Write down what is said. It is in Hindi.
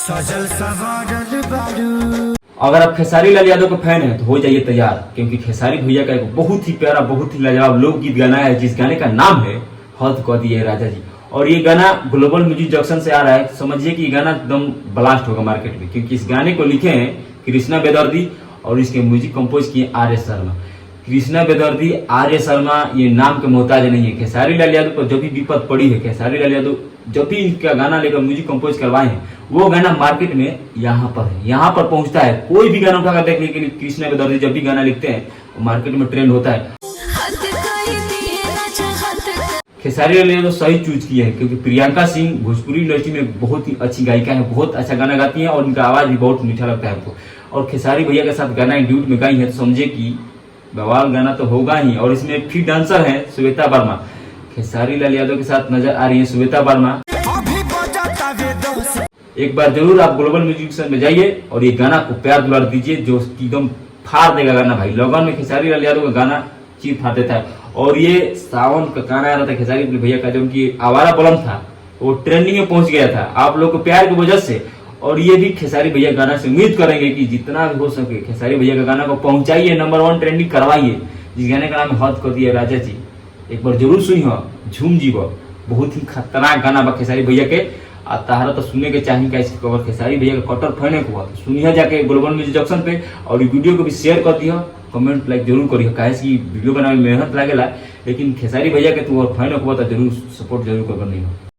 सजल सवारल बारू। अगर आप खेसारी लाल यादव के फैन हैं तो हो जाइए तैयार, क्योंकि खेसारी भैया का एक बहुत ही प्यारा, बहुत ही लाजवाब लोकगीत गाना है, जिस गाने का नाम है हद कह दिए राजा जी। और ये गाना ग्लोबल म्यूजिक जंक्शन से आ रहा है। समझिए कि ये गाना एकदम ब्लास्ट होगा मार्केट में, क्योंकि इस गाने को लिखे हैं कृष्णा बेदर्दी और इसके म्यूजिक कंपोज किए आर एस शर्मा। कृष्णा बेदर्दी, आर एस शर्मा ये नाम के मोहताज नहीं है। खेसारी लाल यादव पर जो भी विपद पड़ी है, खेसारी लाल यादव जब भी इनका गाना लेकर म्यूजिक कंपोज करवाए हैं, वो गाना मार्केट में यहाँ पर है, यहाँ पर पहुंचता है। कोई भी गाना उठाकर देख लीजिए, कृष्णा बेदर्दी जब भी गाना लिखते हैं वो मार्केट में ट्रेंड होता है। खेसारी लाल यादव सही चूज किए हैं, क्योंकि प्रियंका सिंह भोजपुरी इंडस्ट्री में बहुत ही अच्छी गायिका है, बहुत अच्छा गाना गाती है और उनका आवाज भी बहुत मीठा लगता है हमको। और खेसारी भैया के साथ गाना ड्यूट में गाई है तो समझे कि बवाल गाना तो होगा ही। और इसमें फिर डांसर है श्वेता वर्मा। खेसारी लाल यादव के साथ नजर आ रही है श्वेता वर्मा। एक बार जरूर आप ग्लोबल म्यूजिक में जाइए और ये गाना को प्यार दुलार दीजिए, जो एकदम फाड़ देगा गाना भाई। लगन में खेसारी लाल यादव का गाना चीर फाड़ देता है। और ये सावन का गाना आ रहा था खेसारी भैया का, जो उनकी आवारा बलम था वो ट्रेंडिंग में पहुंच गया था आप लोग को प्यार की वजह से। और ये भी खेसारी भैया गाना से उम्मीद करेंगे कि जितना भी हो सके खेसारी भैया का गाना को पहुंचाइए, नंबर 1 ट्रेंडिंग करवाइए। जिस गाने का नाम हद कर दिया राजा जी, एक बार जरूर सुनिए, झूम जीव। बहुत ही खतरनाक गाना बा खेसारी भैया के। आ तारा तो सुनने के चाहिए इसकी खबर। खेसारी भैया का कटर फैन हुआ तो सुनिए जाके ग्लोबल म्यूजिक जंक्शन पे, और ये वीडियो को भी शेयर कर दिया, कमेंट लाइक जरूर करिए। काहे कि वीडियो बनाने में मेहनत लागेला, लेकिन खेसारी भैया के तू और फैन हुआ तो जरूर सपोर्ट जरूर कर।